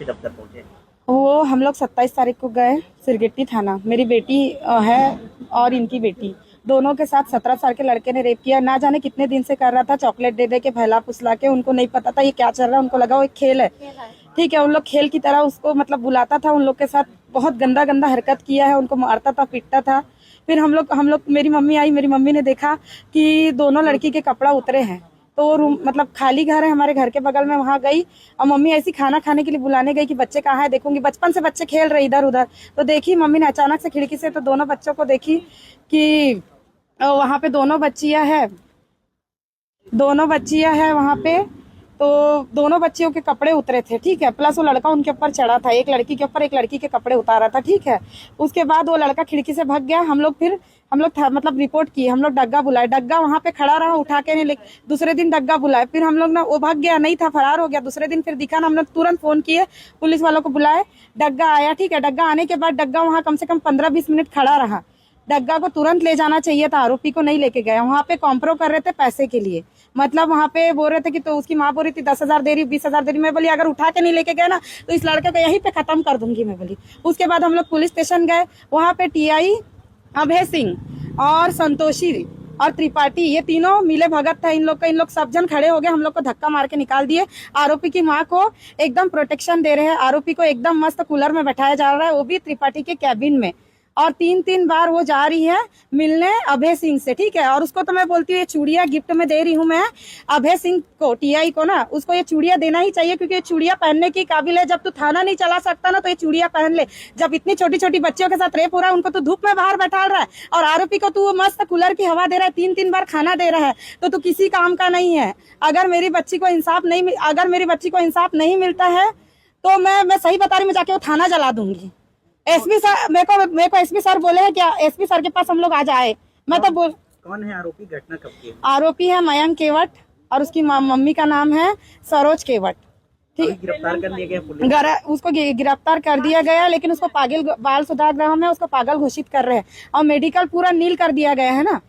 दफ्तर पहुंचे? वो हम लोग 27 तारीख को गए सिरगिट्टी थाना। मेरी बेटी है और इनकी बेटी दोनों के साथ 17 साल के लड़के ने रेप किया। ना जाने कितने दिन से कर रहा था, चॉकलेट दे दे के फैला फुसला के। उनको नहीं पता था ये क्या चल रहा है, उनको लगा वो एक खेल है। ठीक है, उन लोग खेल की तरह उसको मतलब बुलाता था। उन लोग के साथ बहुत गंदा गंदा हरकत किया है, उनको मारता था, पीटता था। फिर हम लोग मेरी मम्मी आई, मेरी मम्मी ने देखा कि दोनों लड़की के कपड़ा उतरे हैं। तो रूम मतलब खाली घर है हमारे घर के बगल में, वहां गई और मम्मी ऐसी खाना खाने के लिए बुलाने गई कि बच्चे कहाँ है देखूंगी। बचपन से बच्चे खेल रहे इधर उधर, तो देखी मम्मी ने अचानक से खिड़की से, तो दोनों बच्चों को देखी कि वहां पे दोनों बच्चियां है वहां पे। तो दोनों बच्चियों के कपड़े उतरे थे, ठीक है। प्लस वो लड़का उनके ऊपर चढ़ा था, एक लड़की के ऊपर, एक लड़की के कपड़े उतारा था, ठीक है। उसके बाद वो लड़का खिड़की से भाग गया। हम लोग मतलब रिपोर्ट की, हम लोग डग्गा बुलाए। डग्गा वहां पे खड़ा रहा, उठा के नहीं। दूसरे दिन डग्गा बुलाए, फिर हम लोग ना, वो भाग गया, नहीं था, फरार हो गया। दूसरे दिन फिर दिखा ना, हम लोग तुरंत फोन किए, पुलिस वालों को बुलाए। डग्गा आया, ठीक है। डग्गा आने के बाद डग्गा वहां कम से कम 15-20 मिनट खड़ा रहा। डग्गा को तुरंत ले जाना चाहिए था, आरोपी को नहीं लेके गया। वहां पे कॉम्प्रो कर रहे थे पैसे के लिए, मतलब वहां पे बोल रहे थे कि, तो उसकी माँ बोल रही थी 10,000 दे रही, 20,000 दे रही। मैं बोली अगर उठा के नहीं लेके गए ना तो इस लड़के को यहीं पे खत्म कर दूंगी, मैं बोली। उसके बाद हम लोग पुलिस स्टेशन गए। वहां पे टीआई अभय सिंह और संतोषी और त्रिपाठी, ये तीनों मिले भगत था इन लोग सब जन खड़े हो गए। हम लोग को धक्का मार के निकाल दिए। आरोपी की माँ को एकदम प्रोटेक्शन दे रहे हैं। आरोपी को एकदम मस्त कूलर में बैठाया जा रहा है, वो भी त्रिपाठी के कैबिन में। और 3-3 बार वो जा रही है मिलने अभय सिंह से, ठीक है। और उसको तो मैं बोलती हूँ ये चूड़िया गिफ्ट में दे रही हूँ मैं अभय सिंह को, टीआई को ना, उसको ये चूड़िया देना ही चाहिए, क्योंकि ये चूड़िया पहनने की काबिल है। जब तू थाना नहीं चला सकता ना तो ये चूड़िया पहन ले। जब इतनी छोटी छोटी बच्चियों के साथ रेप हो रहा है, उनको तो धूप में बाहर बैठा रहा है, और आरोपी को तू मस्त कूलर की हवा दे रहा है, 3-3 बार खाना दे रहा है, तो तू किसी काम का नहीं है। अगर मेरी बच्ची को इंसाफ नहीं मिलता है तो मैं सही बता रही हूँ, मैं जाके वो थाना जला दूंगी। एसपी सर मेरे को एसपी सर बोले हैं क्या एसपी सर के पास हम लोग आज आए। मैं तो बोल, कौन है आरोपी? घटना कब की है? आरोपी है मयंक केवट और उसकी मम्मी का नाम है सरोज केवट, ठीक। गिरफ्तार कर लिया गया पुलिस? उसको गिरफ्तार कर दिया गया, लेकिन उसको पागल बाल सुधार गृह में उसको पागल घोषित कर रहे हैं और मेडिकल पूरा नील कर दिया गया है ना।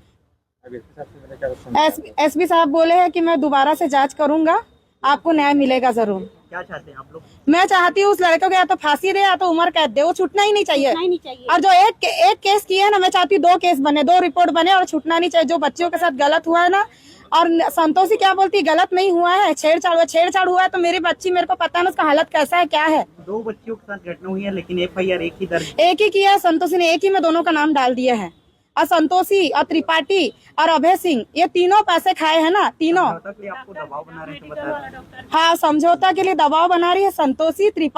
एसपी साहब बोले हैं कि मैं दोबारा से जांच करूंगा, आपको न्याय मिलेगा जरूर। क्या चाहते हैं आप लोग? मैं चाहती हूँ उस लड़के को या तो फांसी दे या तो उम्र कैद दे, वो छूटना ही नहीं चाहिए। और जो एक केस किया है ना, मैं चाहती हूँ 2 केस बने, 2 रिपोर्ट बने और छूटना नहीं चाहिए। जो बच्चियों के साथ गलत हुआ है ना, और संतोषी क्या बोलती, गलत नहीं हुआ है, छेड़छाड़ हुआ है, तो मेरी बच्ची, मेरे को पता है ना उसका हालत कैसा है, क्या है। 2 बच्चियों के साथ घटना हुई है, लेकिन एफआईआर एक ही किया है। संतोषी ने एक ही में दोनों का नाम डाल दिया है। और संतोषी और त्रिपाठी और अभय सिंह, ये तीनों पैसे खाए हैं ना, तीनों। आपको दबाव बना रहे हैं तो बता। हाँ, समझौता के लिए दबाव बना रही है संतोषी, त्रिपाठी।